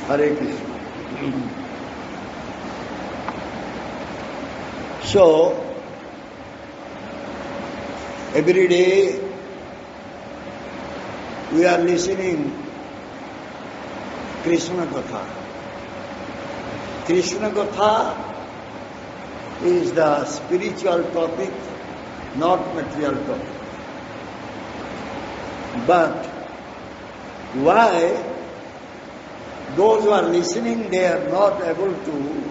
Hare Krishna. So, every day we are listening Krishna-katha. Krishna-katha is the spiritual topic, not material topic. But why those who are listening, they are not able to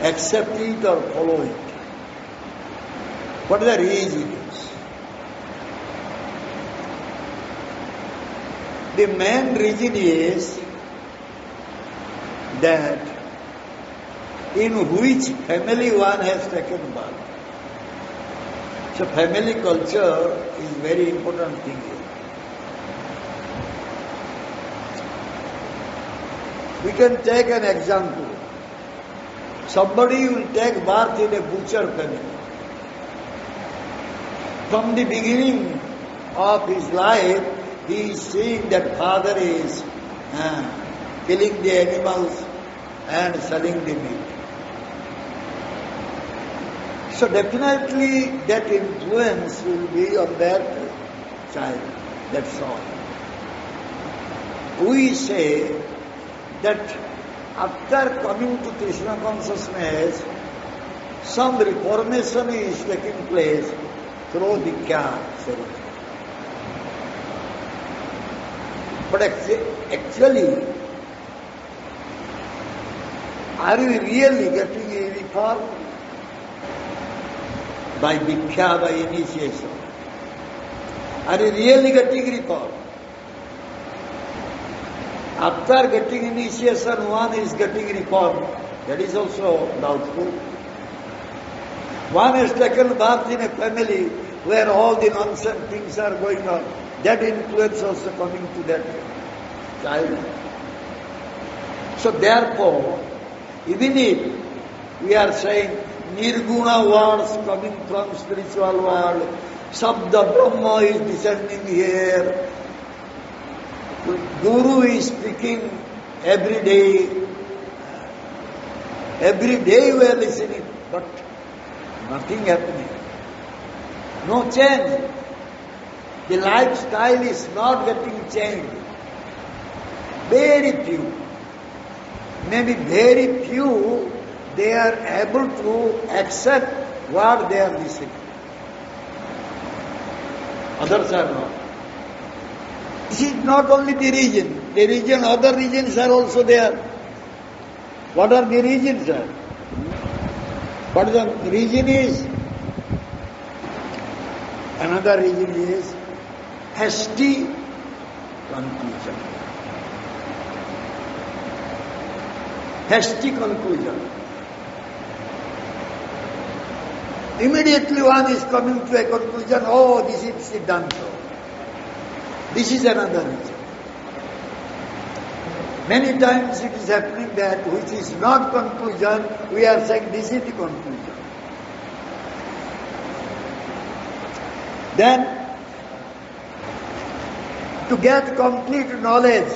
accept it or follow it? What the reason is? The main reason is that in which family one has taken birth. So family culture is very important thing here. We can take an example. Somebody will take birth in a butcher family. From the beginning of his life, he is seeing that father is killing the animals and selling the meat. So definitely that influence will be on that child, that's all. We say that after coming to Krishna consciousness, some reformation is taking place through Diksha ceremony. But actually, are we really getting a reform? By Diksha, by initiation. Are we really getting reform? After getting initiation, one is getting reform. That is also doubtful. One has taken birth in a family where all the nonsense things are going on. That influence also coming to that child. So therefore, even if we are saying Nirguna words coming from spiritual world, Sabda Brahma is descending here, Guru is speaking every day we are listening, but nothing happening. No change. The lifestyle is not getting changed. Very few. Maybe very few, they are able to accept what they are listening. Others are not. This is not only the region. The region, other regions are also there. What are the regions, sir? What the region is? Another region is hasty conclusion. Hasty conclusion. Immediately one is coming to a conclusion, oh, this is Siddhanta. This is another reason. Many times it is happening that which is not conclusion, we are saying this is the conclusion. Then, to get complete knowledge,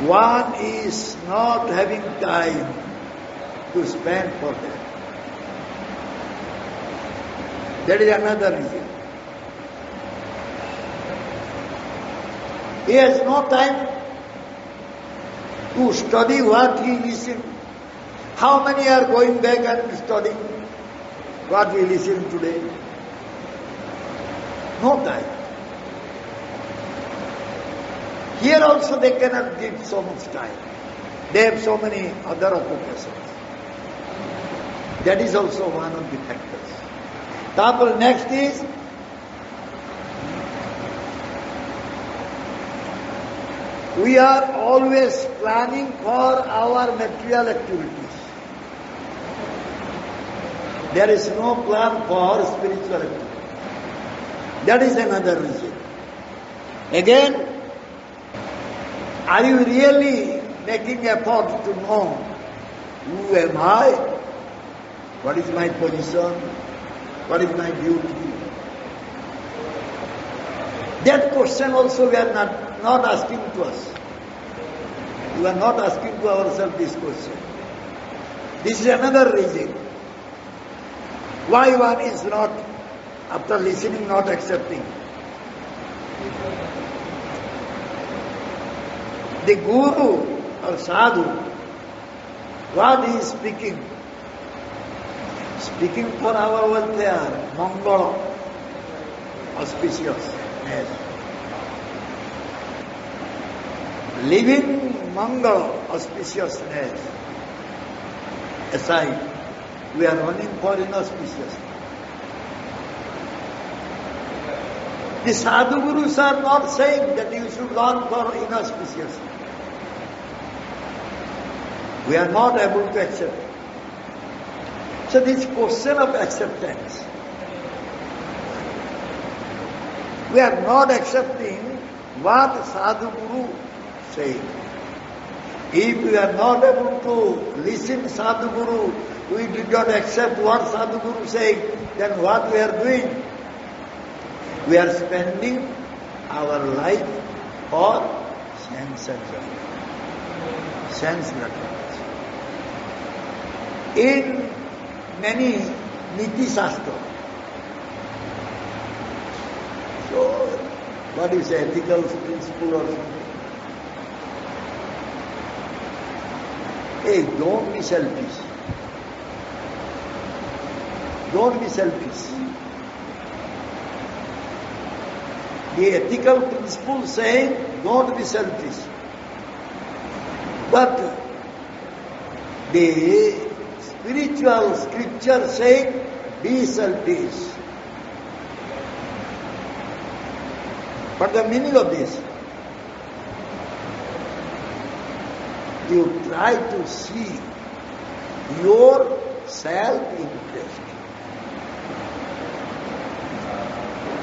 one is not having time to spend for that. That is another reason. He has no time to study what he listened. How many are going back and studying what we listened today? No time. Here also they cannot give so much time. They have so many other occupations. That is also one of the factors. Therefore, next is we are always planning for our material activities. There is no plan for spiritual activity. That is another reason. Again, are you really making effort to know who am I? What is my position? What is my duty? That question also we are not not asking to us. We are not asking to ourselves this question. This is another reason why one is not, after listening, not accepting. The Guru or Sadhu, what he is speaking? Speaking for our welfare, Mangala, auspiciousness. Living Mangala, auspiciousness aside, we are running for inauspiciousness. The Sadhu Gurus are not saying that you should run for inauspiciousness. We are not able to accept. So this question of acceptance, we are not accepting what Sadhu Guru said. If we are not able to listen to Sadhu Guru, we did not accept what Sadhu Guru said, then what we are doing? We are spending our life for sense enjoyment. Sense gratification. In many Niti Shastra, so what is ethical principle or something? Hey, don't be selfish. Don't be selfish. The ethical principle saying, don't be selfish. But the spiritual scripture saying, be selfish. But the meaning of this, you try to see your self-interest.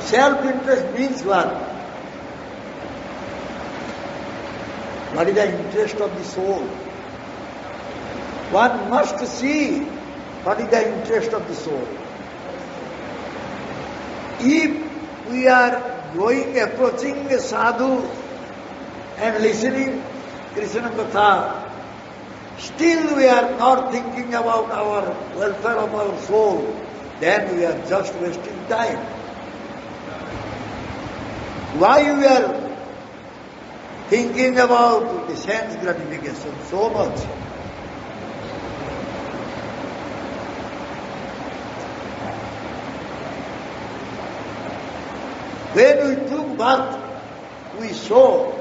Self-interest means what? What is the interest of the soul? One must see what is the interest of the soul. If we are approaching a sadhu and listening Krishna-katha, still we are not thinking about our welfare of our soul, then we are just wasting time. Why we are thinking about the sense gratification so much? When we took birth, we saw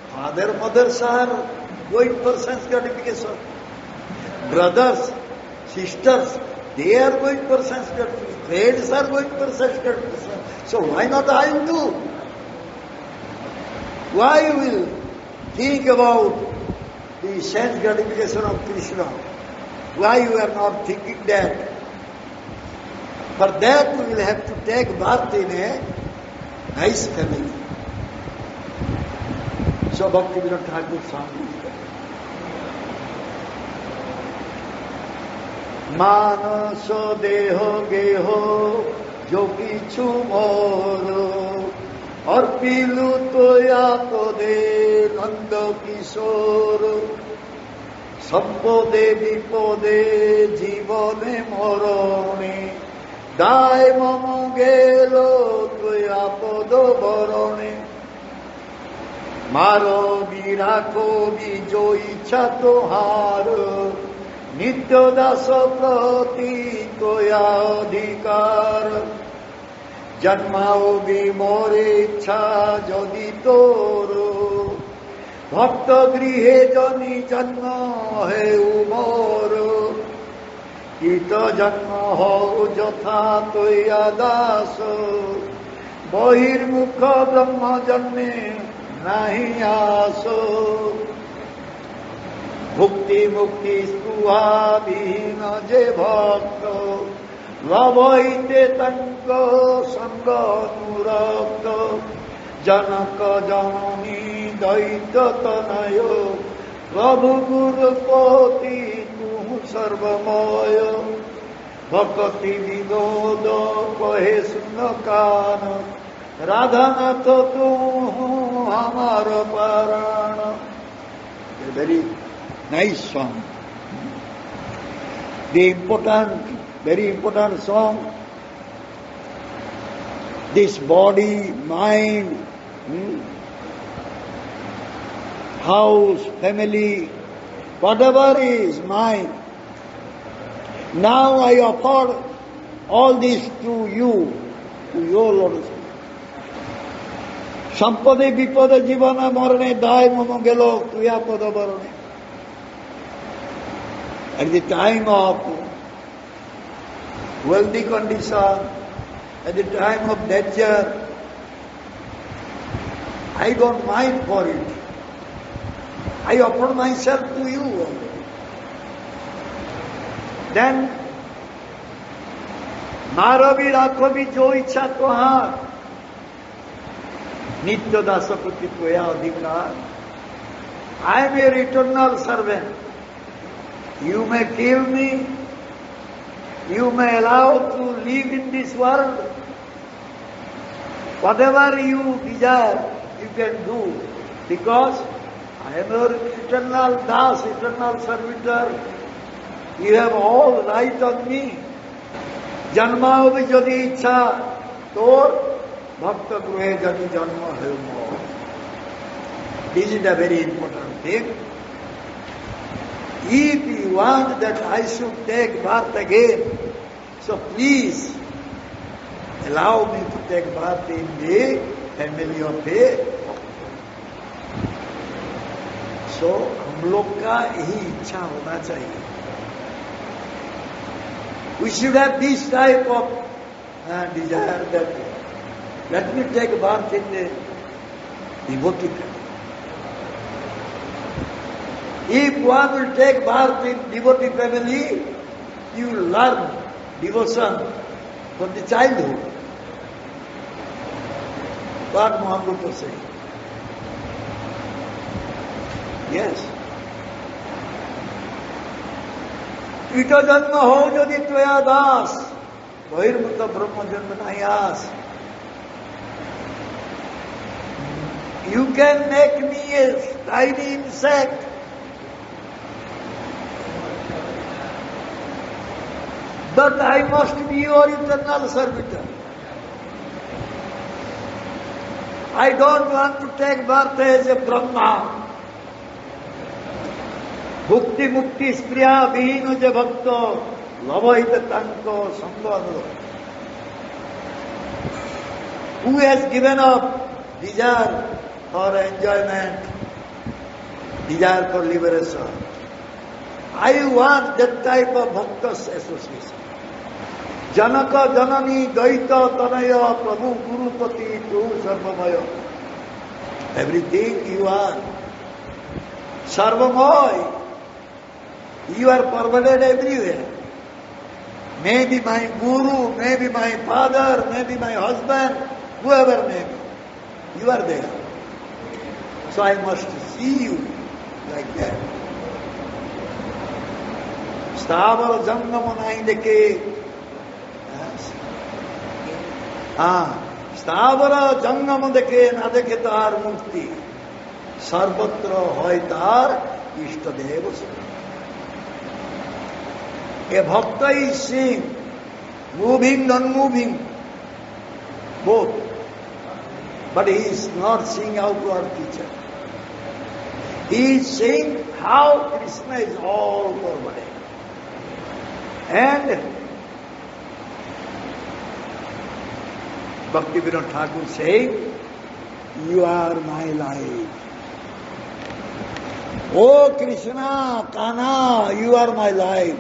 father, mothers are going for sense gratification. Brothers, sisters, they are going for sense gratification. Friends are going for sense gratification. So why not I will do? Why will think about the sense gratification of Krishna? Why we are not thinking that? For that we will have to take birth in a nice family. So Bhakti Vinod Thakur sang this. Manaso deho geho jo kichu moro arpilu toya tode nanda kishor sampode vipode jivane morone Dai mama gelo toya podo borone Maro birako bijo icha tohar Nitya dasa prati toya adhikar Janmao bimore icha jodi toro Bhakta grihe jani janma hai umor Kita janma ho jatha toya daso Bahir mukha brahma janme nahi aso Bhukti mukti spruha bhina je bhakta Lavhaite tanka sanga nurakta Janaka janani daita tanayo Prabhu Guru Pati tu sarvamaya Bhakti vinoda kahe sunakana Radha to tu hamaro parana. A very nice song. The very important song. This body, mind, house, family, whatever is mine. Now I offer all this to you, to your Lord. Sampade vipada jivana marane dai mama gelo tuya pada barane. At the time of wealthy condition, at the time of danger, I don't mind for it. I offer myself to you already. Then, Maravi Rakhavi Jo Ichha Tohar, Nitya Dasapati Toya Adhikar. I am your eternal servant. You may kill me, you may allow to live in this world. Whatever you desire, you can do, because I am your eternal das, eternal servitor. You have all right on me. Janma hobe jodi ichha tor, bhakta gruhe jodi janma homo. This is a very important thing. If you want that I should take birth again, so please allow me to take birth in the family of faith. So, हम लोग का यही इच्छा होना चाहिए. We should have this type of desire that let me take birth in the devotee family. If one will take birth in devotee family, you will learn devotion from the childhood. What Mohammed was saying. Yes. Ito janma ho jodi tvaya das, bahirmuta brahma janma nayas. You can make me a tiny insect. But I must be your eternal servitor. I don't want to take birth as a Brahma. Bhukti mukti spriya vihino je bhakto lavahita tanko sambhava. Who has given up desire for enjoyment, desire for liberation? I want that type of bhaktas association. Janaka janani daita tanaya prabhu gurupati tu sarvamaya. Everything you are sarvamaya. You are pervaded everywhere. Maybe my guru, maybe my father, maybe my husband, whoever may be. You are there. So I must see you like that. Sthavar jangama nahi dekhe. Sthavara jangama dekhe na dekhe tar mukti. Sarvatra hoy tar ishtadeva sukha. A bhakta is seeing moving, non-moving, both. But he is not seeing outward feature. He is seeing how Krishna is all pervaded. And Bhakti Vinod Thakur saying, you are my life. Oh Krishna, Kana, you are my life.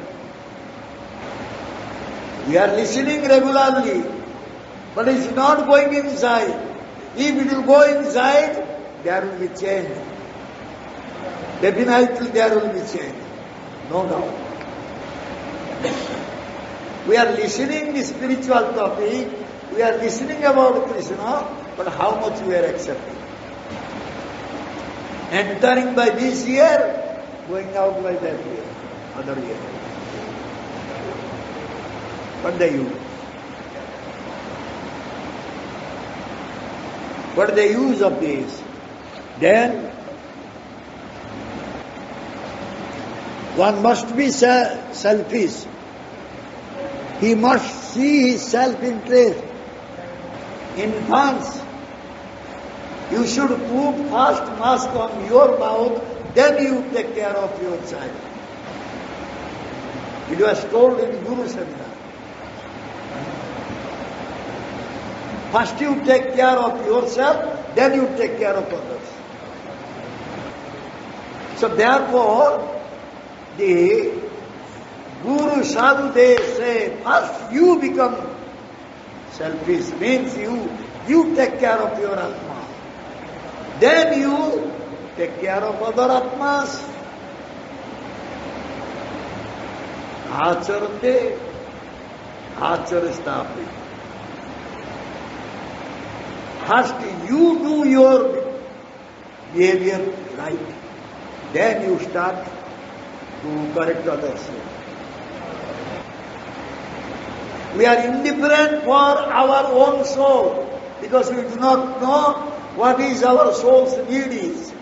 We are listening regularly, but it's not going inside. If it will go inside, there will be change. Definitely there will be change. No doubt. We are listening the spiritual topic, we are listening about Krishna, but how much we are accepting? Entering by this ear, going out by that ear, other ear. What do you? what is the use of this? Then one must be selfish. He must see his self-interest. Infants, you should put first mask on your mouth, then you take care of your child. It was told in Guru Seminar. First you take care of yourself, then you take care of others. So therefore, the Guru Sadhu, they say, first you become selfish, means you take care of your Atma. Then you take care of other Atmas. Acharate, acharasthapi. First you do your behavior right. Then you start to correct others. We are indifferent for our own soul because we do not know what is our soul's need is.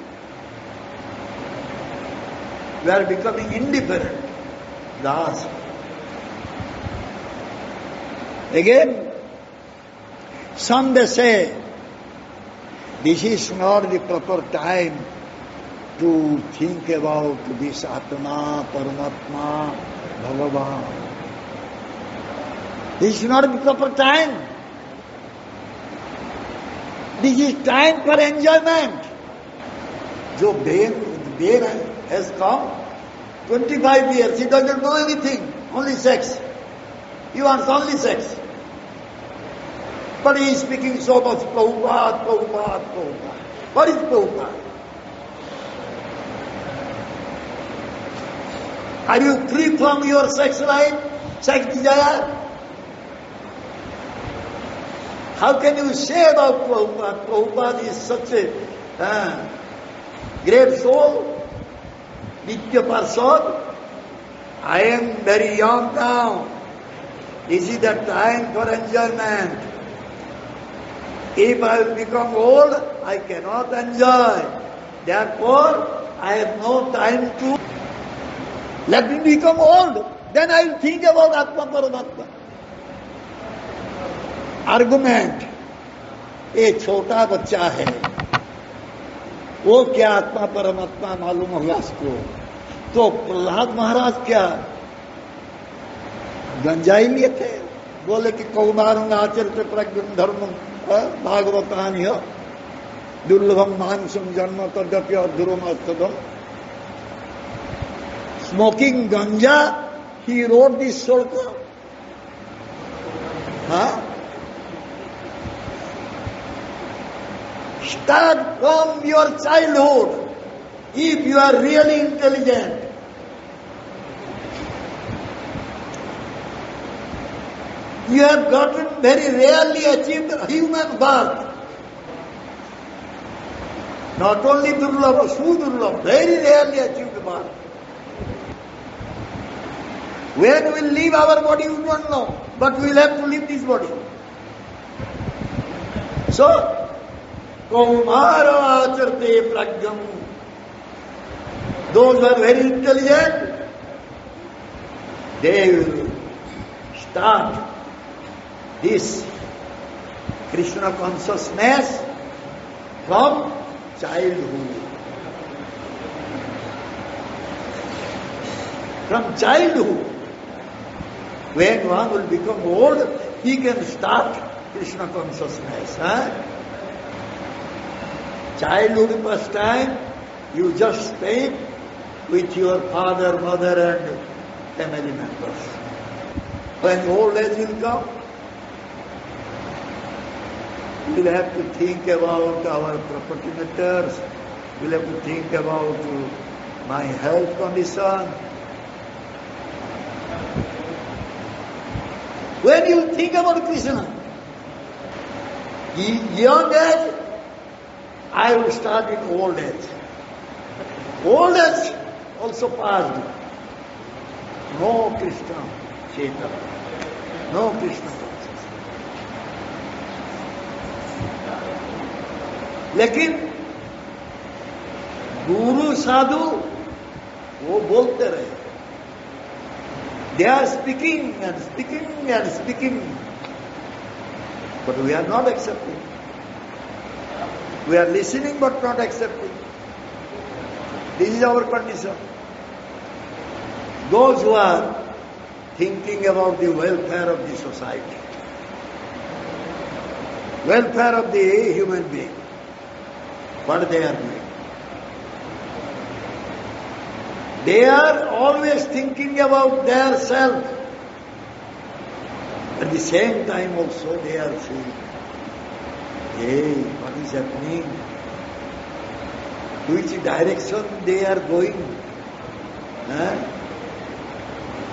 We are becoming indifferent. Thus, again, some they say, this is not the proper time to think about this Atma, Paramatma, Bhagavan. This is not the proper time. This is time for enjoyment. Jo bear has come, 25 years, he doesn't know anything, only sex. He wants only sex. But he is speaking so much, Prabhupada, Prabhupada, Prabhupada. What is Prabhupada? Are you free from your sex life, sex desire? How can you say about Prabhupada? Prabhupada is such a great soul, Nitya person. I am very young now. This is the time for enjoyment. If I will become old, I cannot enjoy. Therefore, I have no time to. Let me become old. Then I will think about Atma Paramatma. Argument, ये छोटा बच्चा है, वो क्या आत्मा परमात्मा मालूम होगा उसको? तो प्रहलाद महाराज क्या गंजाई लिए थे? बोले कि कौमारंग आचरित प्रज्ञम धर्मम भागवतानि हो दुर्लभम मानसम जन्म तद्यपि अधुरम अस्तदम. Smoking ganja, he wrote this shloka. Start from your childhood, if you are really intelligent. You have gotten very rarely achieved human birth. Not only durlabha, sudurlabha, very rarely achieved birth. When we will leave our body, we don't know, but we will have to leave this body. So, Kaumara acharate pragyam. Those who are very intelligent, they will start this Krishna consciousness from childhood. From childhood. When one will become old, he can start Krishna consciousness. Childhood first time, you just stay with your father, mother and family members. When old age will come, we will have to think about our property matters, we will have to think about my health condition. When you think about Krishna, young age, I will start in old age. Old age also passed. No Krishna Chaitanya. No Krishna consciousness. लेकिन गुरु साधु वो बोलते रहे. They are speaking and speaking and speaking. But we are not accepting. We are listening but not accepting. This is our condition. Those who are thinking about the welfare of the society, welfare of the human being, what they are doing? They are always thinking about their self. At the same time also they are saying, hey, what is happening? Which direction they are going?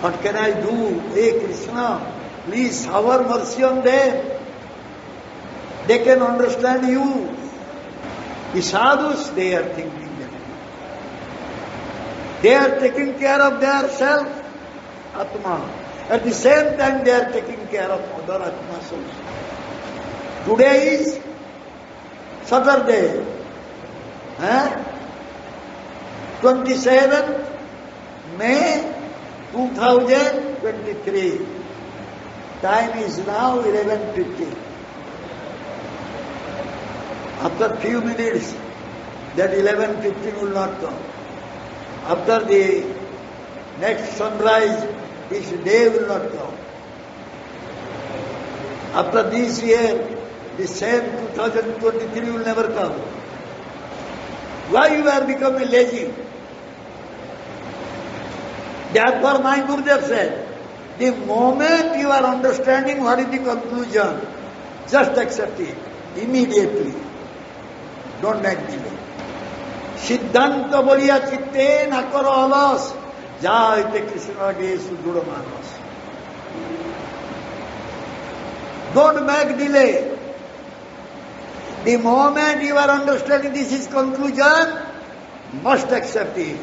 What can I do? Hey Krishna, please have mercy on them. They can understand you. The sadhus, they are thinking that. They are taking care of their self, Atma. At the same time, they are taking care of other Atmas also. Today is Saturday, 27th May 2023. Time is now 11:50. After few minutes, that 11:15 will not come. After the next sunrise, this day will not come. After this year, the same 2023 will never come. Why you are becoming lazy? Therefore my Gurudeva said, the moment you are understanding what is the conclusion, just accept it immediately. Don't make delay. Siddhanta boliya chitte na karo alas, jaite Krishna ge sudhura manas. Don't make delay. The moment you are understanding this is conclusion, must accept it.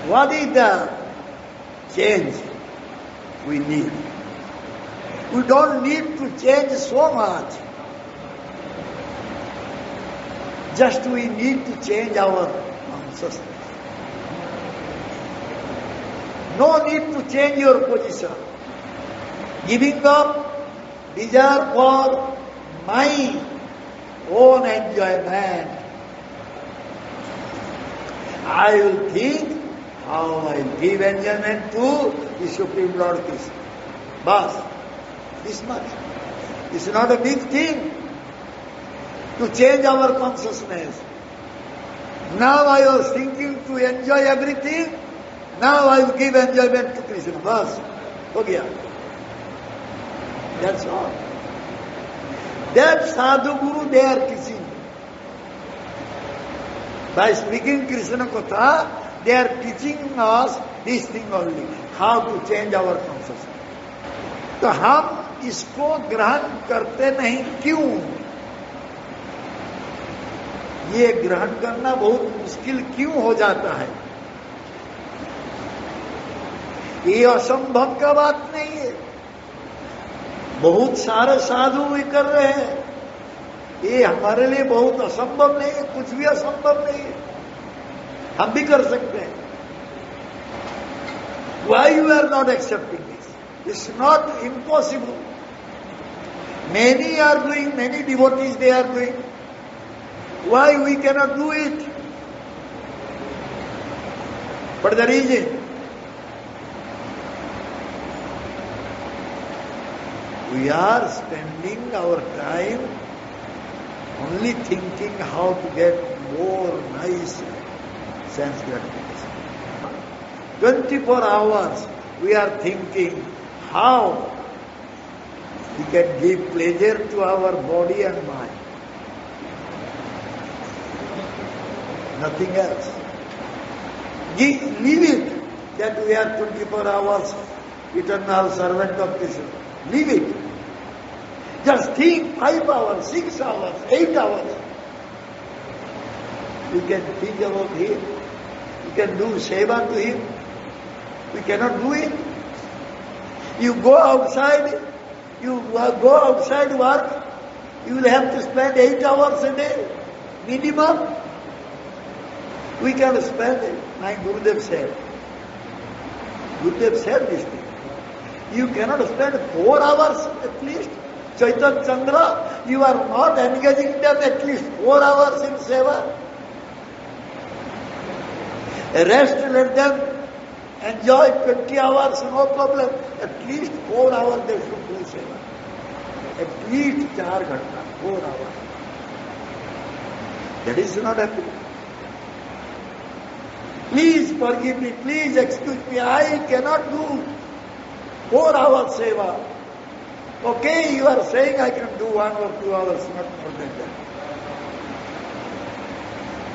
What is the change we need? We don't need to change so much. Just we need to change our consciousness. No need to change your position. Giving up desire for my own enjoyment. I will think how I will give enjoyment to the Supreme Lord Krishna. Bas, this much. It's not a big thing to change our consciousness. Now I was thinking to enjoy everything. Now I will give enjoyment to Krishna. Bas, ho gaya. That's all. That Sadhu Guru they are teaching. By speaking Krishna-katha, they are teaching us this thing only, how to change our consciousness. तो हम इसको ग्रहण करते नहीं क्यों? ये ग्रहण करना बहुत मुश्किल क्यों हो जाता है? ये असंभव का बात नहीं है. बहुत सारे साधु भी कर रहे हैं. ये हमारे लिए बहुत असंभव नहीं है. कुछ भी असंभव नहीं है. हम भी कर सकते हैं. Why you are not accepting this? It's not impossible. Many are doing, many devotees they are doing. Why we cannot do it? What is the reason? We are spending our time only thinking how to get more nice sense gratification. 24 hours we are thinking how we can give pleasure to our body and mind. Nothing else. Leave it that we are 24 hours eternal servant of Krishna. Leave it. Just think 5 hours, 6 hours, 8 hours. You can think about Him. You can do seva to Him. We cannot do it. You go outside work, You will have to spend 8 hours a day, minimum. We can spend it. My Gurudeva said. Gurudeva said this thing. You cannot spend 4 hours at least. Chaitanya, Chandra, you are not engaging them at least 4 hours in seva. Rest, let them enjoy 20 hours, no problem. At least 4 hours they should do seva. At least 4 ghanta, 4 hours. That is not happening. Please forgive me, please excuse me, I cannot do 4 hours seva. Okay, you are saying I can do 1 or 2 hours, not more than that.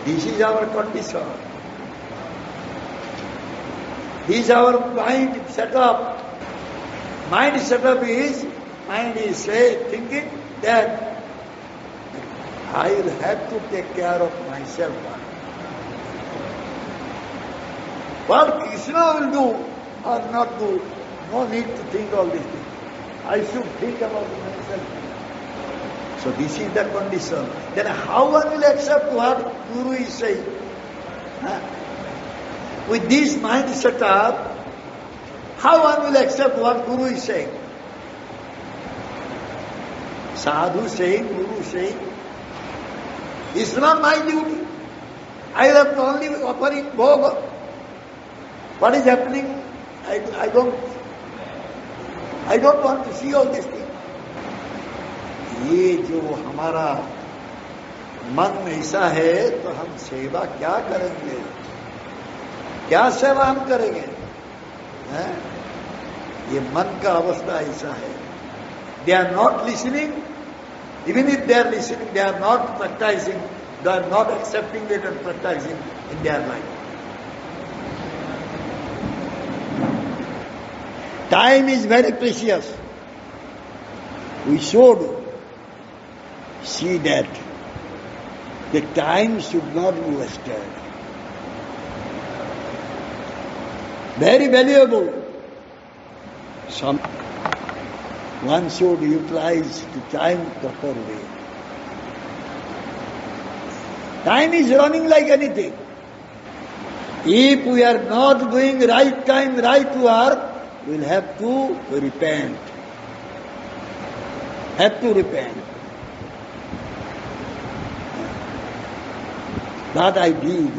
This is our condition. This is our mind setup. Mind setup is, thinking that I will have to take care of myself. What Krishna will do or not do, no need to think all these things. I should think about myself. So this is the condition. Then how one will accept what Guru is saying? With this mind set up, how one will accept what Guru is saying? Sadhu saying, Guru saying, it's not my duty. I have to only offering bhoga. What is happening? I don't want to see all these things. ये जो हमारा मन ऐसा है तो हम सेवा क्या करेंगे? क्या सेवा हम करेंगे? ये मन का अवस्था ऐसा है. They are not listening. Even if they are listening, they are not practicing. They are not accepting it and practicing in their life. Time is very precious. We should see that the time should not be wasted. Very valuable. One should utilize the time properly. Time is running like anything. If we are not doing right time, right work, we'll have to repent. Have to repent. That I did.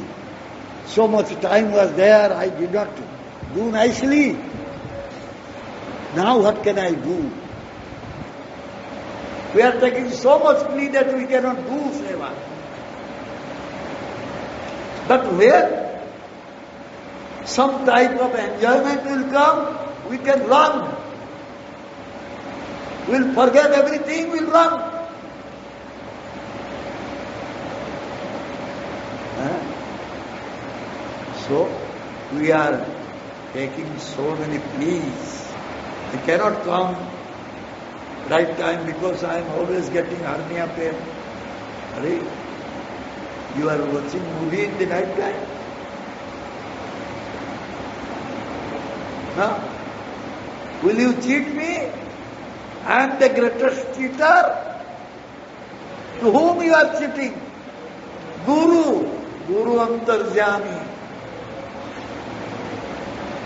So much time was there, I did not do nicely. Now what can I do? We are taking so much plea that we cannot do seva. But when some type of enjoyment will come, we can run. We'll forget everything, we'll run. So, we are taking so many pleas. I cannot come right time because I am always getting hernia pain. Are you are watching movie in the night time? No? Will you cheat me? I am the greatest cheater. To whom you are cheating? Guru. Guru Antarjami.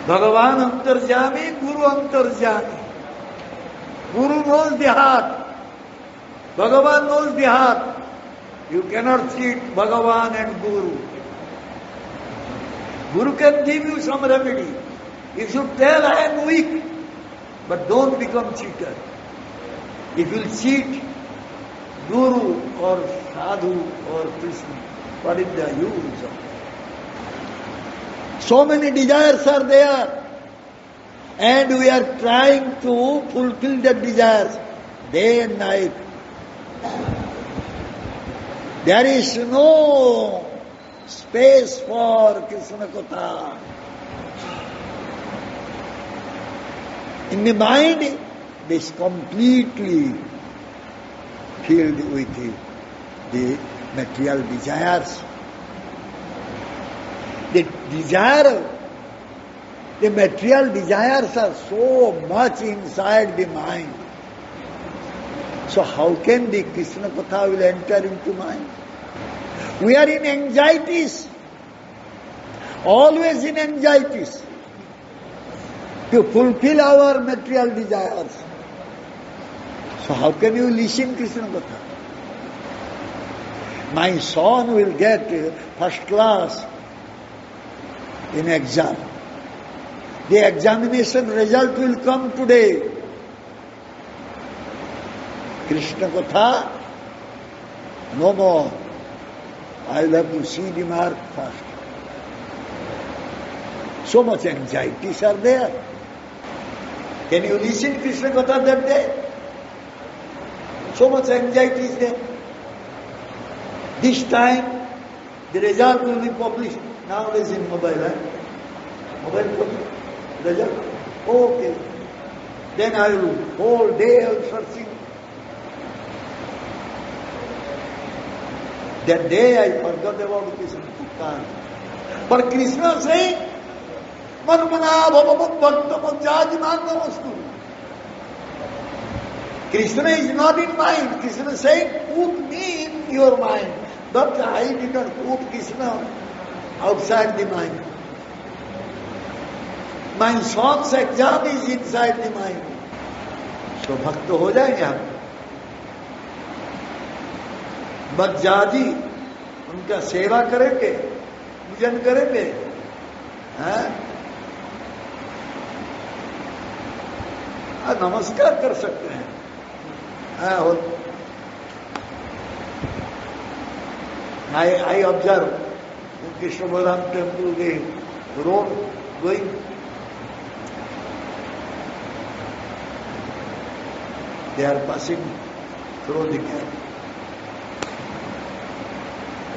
Bhagavan Antarjami, Guru Antarjami. Guru knows the heart. Bhagavan knows the heart. You cannot cheat Bhagavan and Guru. Guru can give you some remedy. You should tell, I am weak, but don't become cheater. If you cheat Guru or Sadhu or Krishna, what is the use of it? So many desires are there, and we are trying to fulfill the desires day and night. There is no space for Krishna-katha. In the mind, it is completely filled with the material desires. The material desires are so much inside the mind. So how can the Krishna-katha will enter into mind? We are in anxieties, always in anxieties, to fulfill our material desires. So how can you listen Krishna-katha? My son will get first class in exam. The examination result will come today. Krishna-katha, no more. I will have to see the mark first. So much anxieties are there. Can you listen Krishna-katha that day? So much anxiety is there. This time, the result will be published. Nowadays in mobile, Mobile published. Result? Okay. Then I will, whole day I will searching. That day I forgot about Krishna. But Krishna saying, Manmana bhavavat bhaktamajjajimannamastu. Krishna is not in mind. Krishna is saying, put me in your mind. But I did not put Krishna outside the mind. My son's exam is inside the mind. So bhakt ho jayenge hum. बज्जाजी उनका सेवा करेंगे, पूजन करेंगे, नमस्कार कर सकते हैं। I observe in Krishna Balaram temple the road going. They are passing through the camp.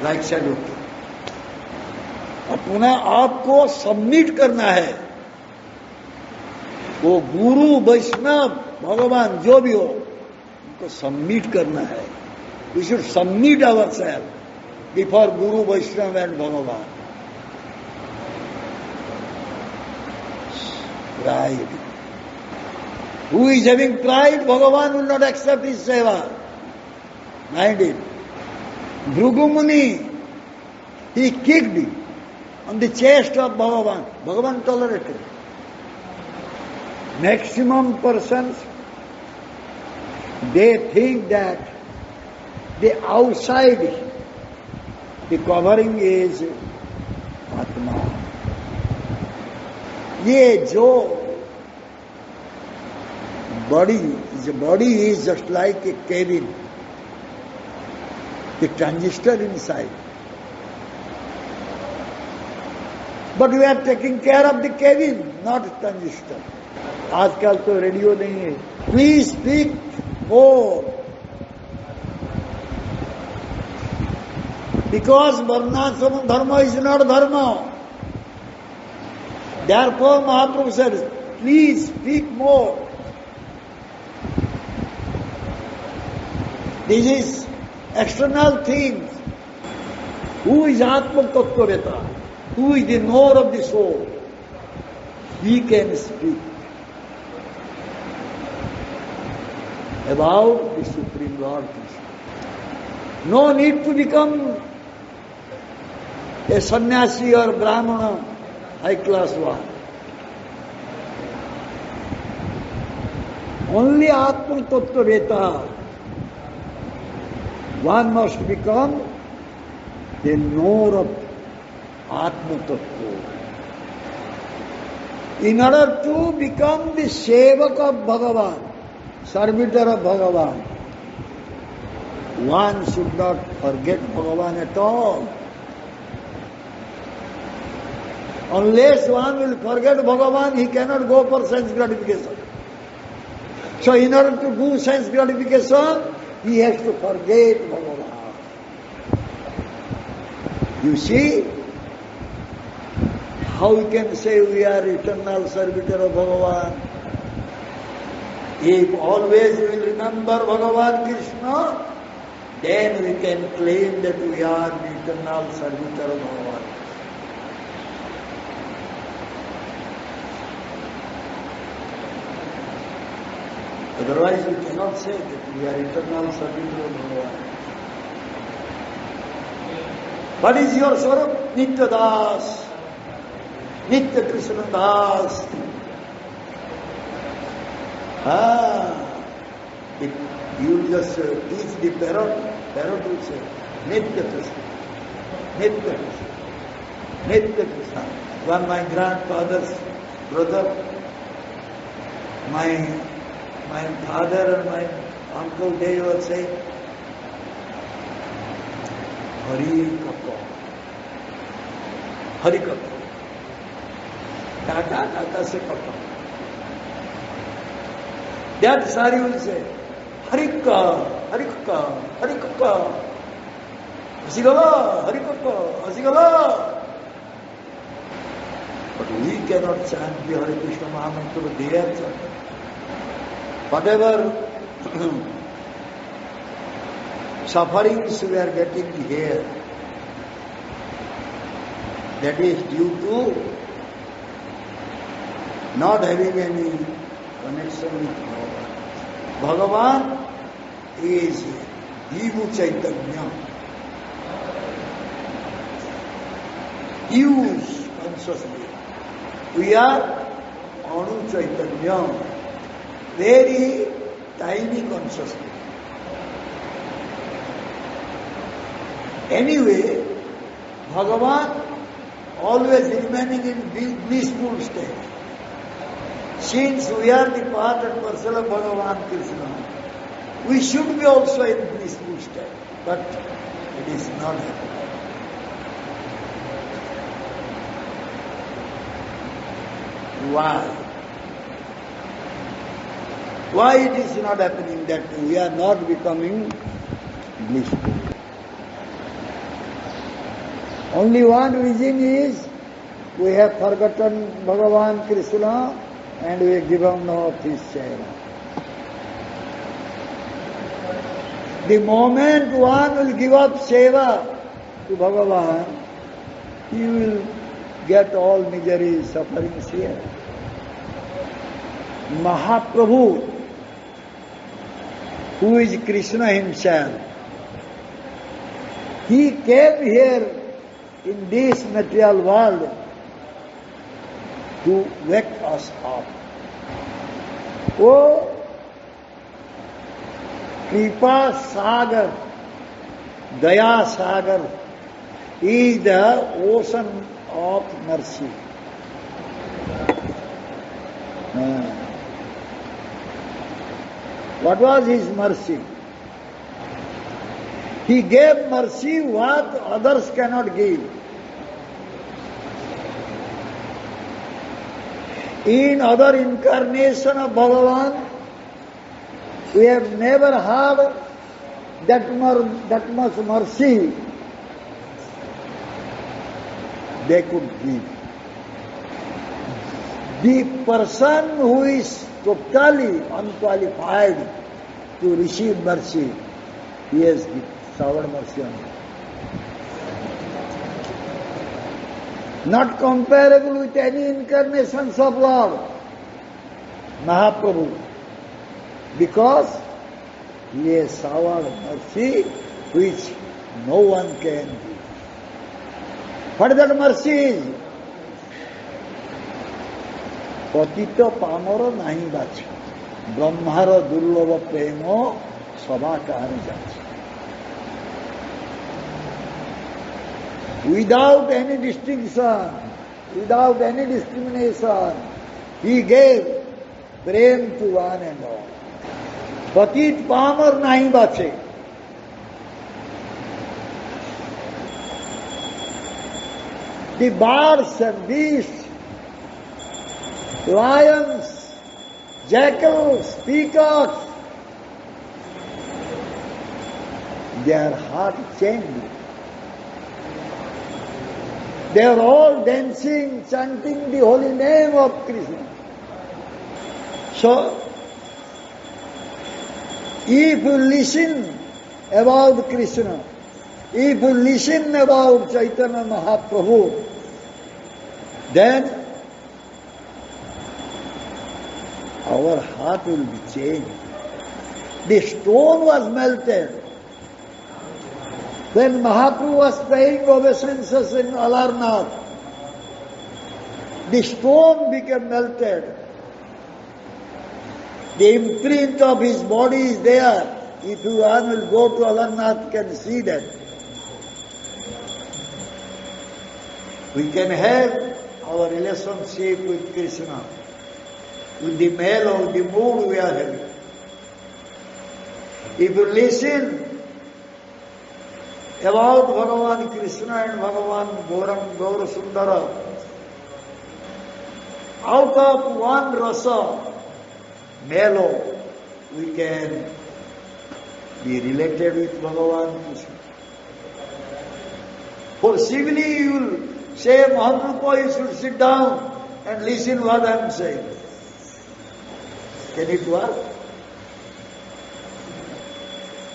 Like salute. अपना आपको सबमिट करना है। वो गुरु वैष्णव भगवान जो भी हो उनको सबमिट करना है। We should submit ourselves before Guru, Vaishnava and Bhagavan. Pride. Who is having pride, Bhagavan will not accept his seva. Mind it. Bhrigu Muni, he kicked on the chest of Bhagavan. Bhagavan tolerated. Maximum persons, they think that the outside, the covering is Atma. ये जो body is just like a cabin. The transistor inside. But we are taking care of the cabin, not transistor. आजकल तो radio नहीं है. Please speak more. Because Varnashram Dharma is not Dharma. Therefore Mahaprabhu said, please speak more. This is external things. Who is Atma Tattvaveta? Who is the knower of the soul? He can speak about the Supreme Lord Krishna. No need to become a sannyasi or brahmana, high class one. Only Atma Tattvaveta. One must become the knower of Atma Tattva. In order to become the sevak of Bhagavan, servitor of Bhagavan, one should not forget Bhagavan at all. Unless one will forget Bhagavan, he cannot go for sense gratification. So in order to do sense gratification, he has to forget Bhagavan. You see how we can say we are eternal servitor of Bhagavan? If always we will remember Bhagavan Krishna, then we can claim that we are the eternal servitor of Bhagavan. Otherwise we cannot say that we are eternal servants of Bhagavan. What is your Swarup? Nitya Das, Nitya Krishna Das. If you just teach the parrot will say, Nitya Krishna, Nitya Krishna, Nitya Krishna. One my grandfather's brother, my father and my uncle, they were saying, Hari Kappa, Hari Kappa, Tata se Kappa. That Sari will say, Harika, Harika, Harika, Asigala, Harikaka, Asigala. But we cannot chant the Hare Krishna Mahamantra, they are chanting. Whatever sufferings we are getting here, that is due to not having any connection with Bhagavan. Bhagavan is Divu Chaitanya. Use consciously. We are Anu Chaitanya, very tiny consciousness. Anyway, Bhagavan always remaining in blissful state. Since we are the part and parcel of Bhagavan Krishna, we should be also in blissful state. But it is not happening. Why? Why it is not happening that we are not becoming blissful? Only one reason is we have forgotten Bhagavan Krishna and we have given up his seva. The moment one will give up seva to Bhagavan, he will get all misery, sufferings here. Mahaprabhu, who is Krishna himself, he came here in this material world to wake us up. Oh, Kripa Sagar, Daya Sagar is the ocean of mercy. What was his mercy? He gave mercy what others cannot give. In other incarnation of Bhagavan, we have never had that much mercy they could give. The person who is totally unqualified to receive mercy, he has showered mercy on him. Not comparable with any incarnations of Lord, Mahaprabhu, because he has showered mercy which no one can give. What that mercy is? Patita pamara nahi bache, brahmara dullava premo sabakara jache. Without any distinction, without any discrimination, he gave prem to one and all. Patit pamar nahi bache. The birds and beasts, lions, jackals, peacocks, their heart changed. They are all dancing, chanting the holy name of Krishna. So, if you listen about Krishna, if you listen about Chaitanya Mahaprabhu, then our heart will be changed. The stone was melted. When Mahaprabhu was paying obeisances in Alarnath, the stone became melted. The imprint of his body is there. If you will go to Alarnath, you can see that. We can have our relationship with Krishna, with the mellow, with the mood we are having. If you listen about Bhagavan Krishna and Bhagavan Gaura Sundara, out of one rasa, mellow, we can be related with Bhagavan Krishna. Possibly you will say, Mahaprabhu, you should sit down and listen what I am saying. Can it work?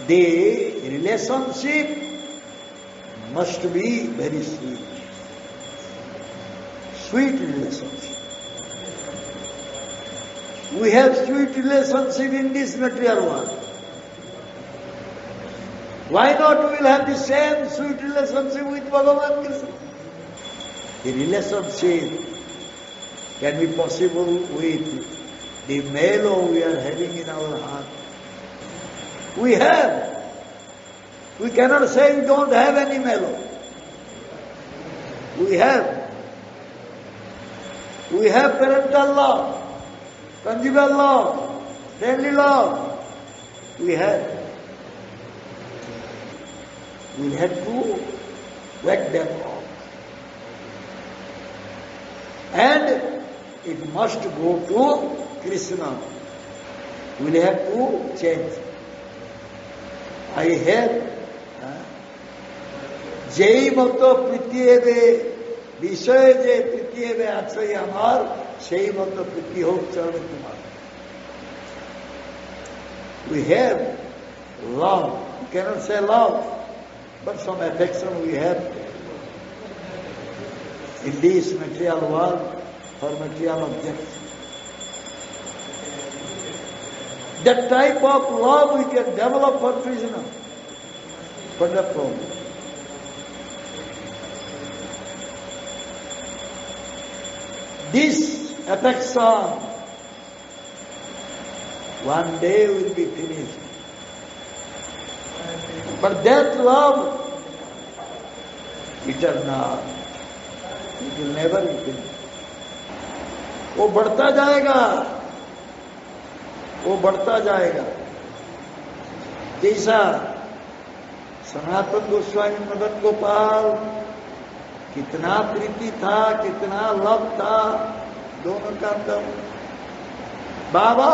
The relationship must be very sweet. Sweet relationship. We have sweet relationship in this material world. Why not we will have the same sweet relationship with Bhagavan Krishna? The relationship can be possible with the mellow we are having in our heart. We have. We cannot say we don't have any mellow. We have. We have parental love, conjugal love, friendly love. We have. We have to wake them up. And it must go to Krishna. We will have to change. I have Jai Mato Pritiyeve Vishay Je Pritiyeve Akshay Amar Shai Mato Pritiho Charana Kumar. We have love. You cannot say love, but some affection we have in this material world for material objects. That type of love we can develop for Krishna. But the problem. This affection one day will be finished. But that love, eternal, it will never be finished. वो बढ़ता जाएगा, वो बढ़ता जाएगा. जैसा सनातन गोस्वामी मदन गोपाल कितना प्रीति था, कितना लव था दोनों का अंदर. बाबा,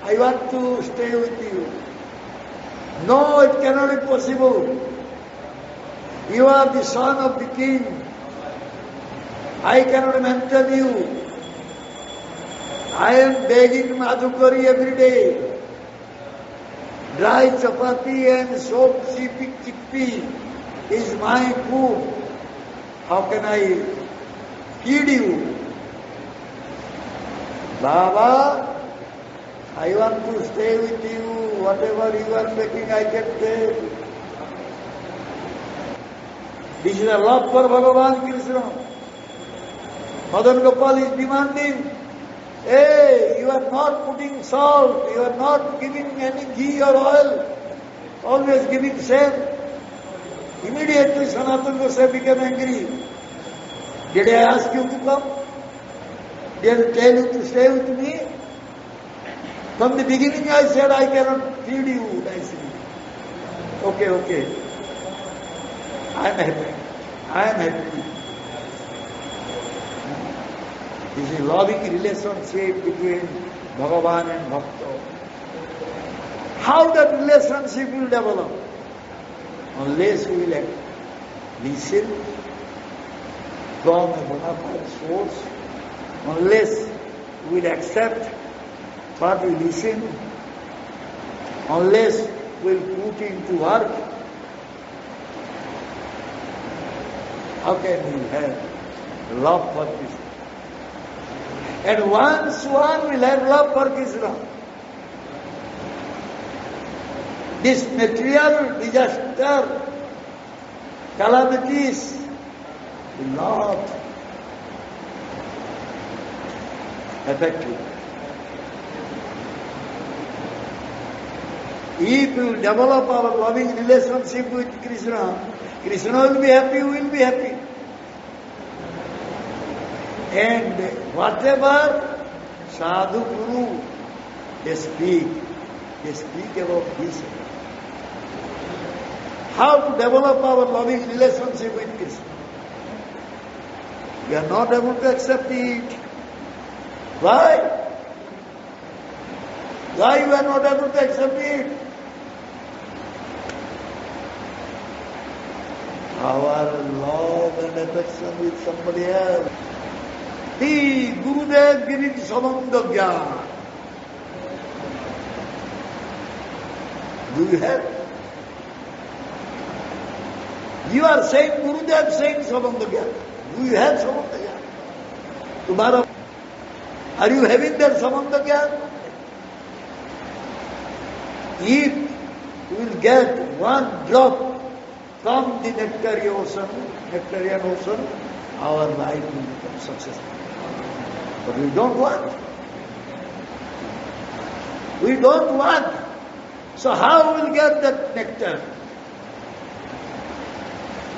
I want to stay with you. No, it cannot be possible. You are the son of the king. I cannot maintain you. I am begging Madhukari every day. Dry chapati and soaked chickpea is my food. How can I feed you? Baba, I want to stay with you. Whatever you are making, I can take. This is a love for Bhagavan Krishna. Madan Gopal is demanding, hey, you are not putting salt, you are not giving any ghee or oil, always giving same. Immediately Sanatana Goswami became angry. Did I ask you to come? Did I tell you to stay with me? From the beginning I said I cannot feed you nicely. Okay. I am happy. This is a loving relationship between Bhagavan and Bhakta. How that relationship will develop? Unless we will listen from a bona fide source, unless we will accept what we listen, unless we will put into work, how can we have love for Krishna? And once one will have love for Krishna, This material disaster, calamities will not affect you. If we develop our loving relationship with Krishna, Krishna will be happy, we will be happy. And whatever Sadhu Guru they speak about this. How to develop our loving relationship with Krishna. We are not able to accept it. Why? Why we are not able to accept it? Our love and affection with somebody else. The Gurudeva Girid Samanda Gyan. Do you have? You are saying Gurudeva saying Samanda Gyan. Do you have Samanda Gyan? Tomorrow, are you having that Samanda Gyan? If you will get one drop from the nectarian ocean, our life will become successful. But we don't want. We don't want. So how will we get that nectar?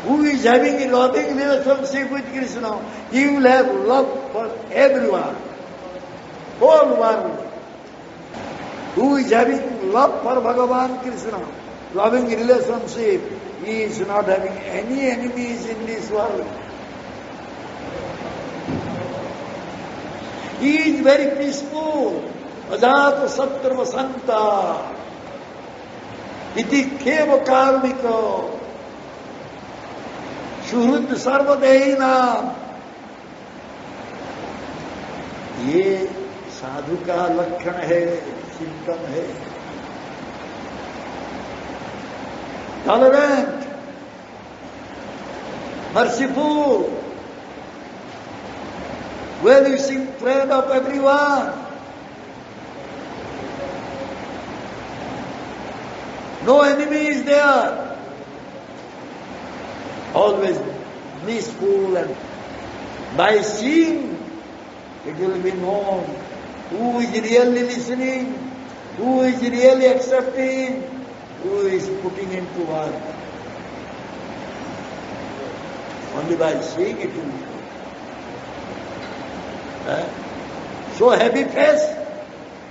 Who is having a loving relationship with Krishna, he will have love for everyone, whole world. Who is having love for Bhagavan Krishna, loving relationship, he is not having any enemies in this world. He is very peaceful. Ajata Satra Vasanta. Iti Keva Karmiko. Shuhud Sarvadehina. ये साधु का लक्षण है, symptom है. Tolerant, merciful, well-wishing friend of everyone. No enemy is there. Always blissful, and by seeing it will be known who is really listening, who is really accepting, who is putting into work. Only by seeing it will be known. So happy face,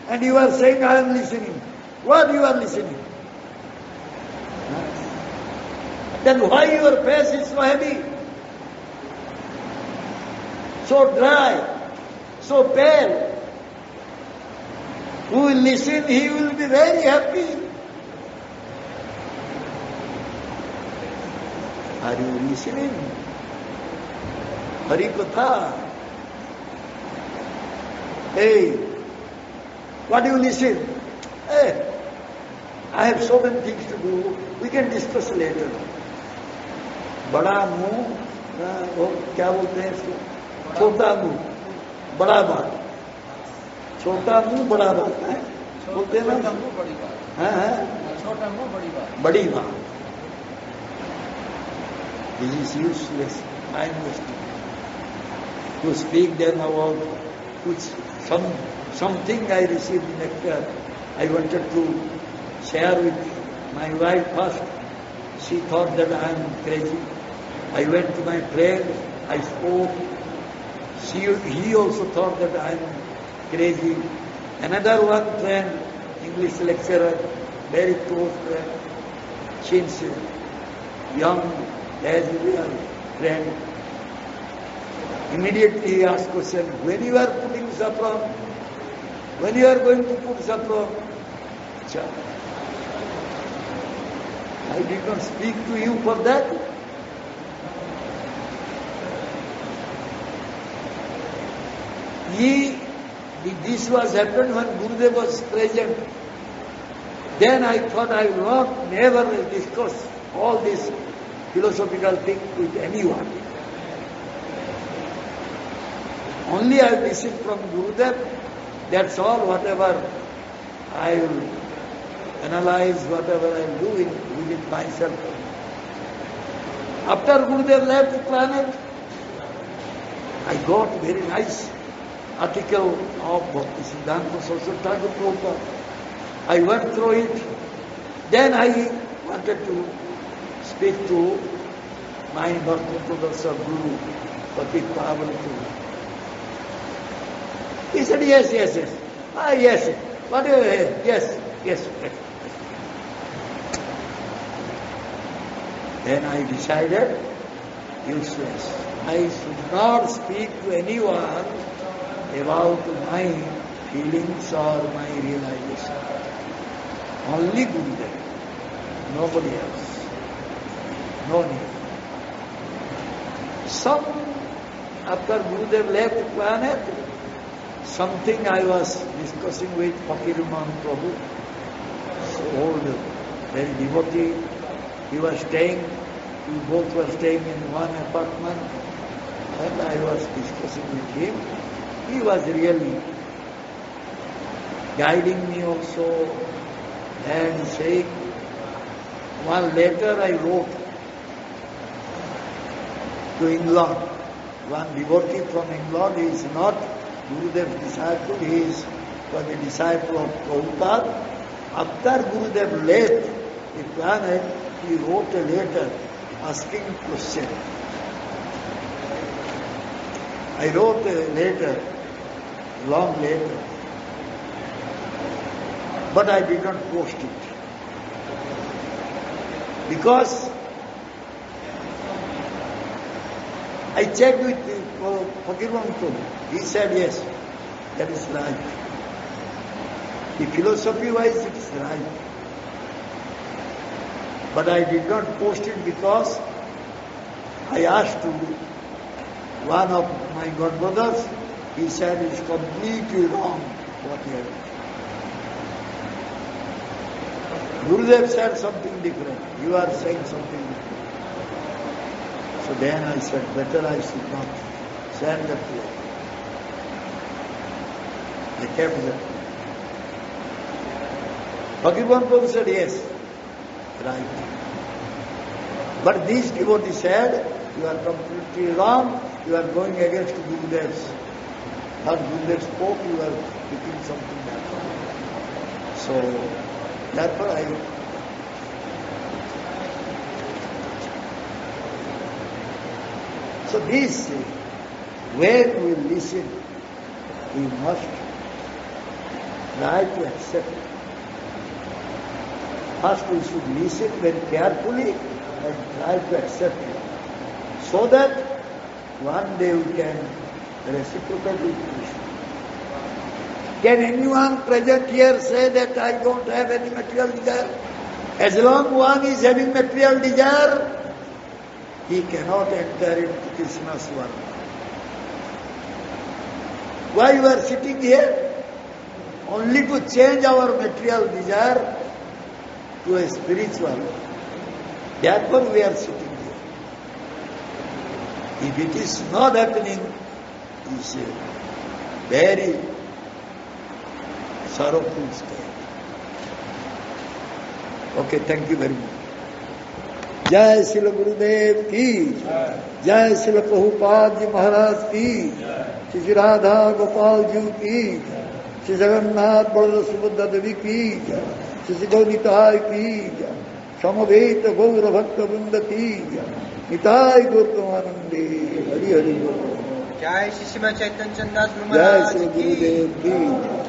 and you are saying, I am listening. What you are listening? Then why your face is so heavy? So dry, so pale. Who will listen, he will be very happy. Are you listening? Hari Katha. Hey, what do you listen? Hey, I have so many things to do. We can discuss later. बड़ा मुंह, वो क्या बोलते हैं इसको? छोटा मुंह, बड़ा बात. छोटा मुंह, बड़ा बात है. बोलते हैं ना? छोटा मुंह, बड़ी बात. हाँ, छोटा मुंह, बड़ी बात. बड़ी बात. This is useless. Mindless. To speak then about which something I received nectar. I wanted to share with my wife first. She thought that I am crazy. I went to my friend, I spoke. He also thought that I am crazy. Another one friend, English lecturer, very close friend, since young as we are friend. Immediately he asked question, when you are putting saffron? When you are going to put saffron? I did not speak to you for that. This was happened when Gurudeva was present. Then I thought I will not never discuss all this philosophical thing with anyone. Only I listen from Gurudeva. That's all. Whatever I will analyze whatever I am doing within myself. After Gurudeva left the planet, I got very nice article of Bhaktisiddhanta Saraswati Thakur Prabhupada. I went through it. Then I wanted to speak to my Bhakti Sadhu Guru, Patit Pavan Guru. He said, yes. Yes. Whatever, yes. Then I decided, useless. I should not speak to anyone about my feelings or my realization. Only Gurudeva, nobody else. No need. After Gurudeva left the planet, something I was discussing with Fakirman Prabhu, old, very devotee. He was staying, we both were staying in one apartment, and I was discussing with him. He was really guiding me also and saying, one letter I wrote to England. One devotee from England, he is not Gurudeva's disciple, he was a disciple of Prabhupada. After Gurudev left the planet, he wrote a letter asking question. I wrote a letter, long letter, but I did not post it. Because I checked with Fakirman Prabhu. He said, yes, that is right. The philosophy-wise, it is right. But I did not post it because I asked to one of my godbrothers. He said it's completely wrong what he had done. Gurudev said something different. You are saying something different. So then I said, better I should not send that letter. I kept that. Bhagavan Prabhu said, yes, right. But this devotee said, you are completely wrong, you are going against Gurudev's. What Gurudev spoke, you are picking something back. So, therefore So this, when we listen, we must try to accept it. First we should listen very carefully and try to accept it. So that one day we can reciprocate with Krishna. Can anyone present here say that I don't have any material desire? As long one is having material desire, he cannot enter into Krishna's world. Why you are sitting here? Only to change our material desire to a spiritual. Therefore we are sitting here. If it is not happening, it's a very sorrowful state. Okay, thank you very much. जय श्री गुरुदेव की, जय श्री प्रभुपाद जी महाराज की, श्री राधा गोपाल जी की, श्री जगन्नाथ बलदेव सुभद्रा देवी की, श्री गौनिताय की, समवेत गौर भक्त वृंद की, निताय गौतमानंदे हरि हरि बोल। जय श्री श्रीमद चैतन्य चंद्र जय श्री गुरुदेव की।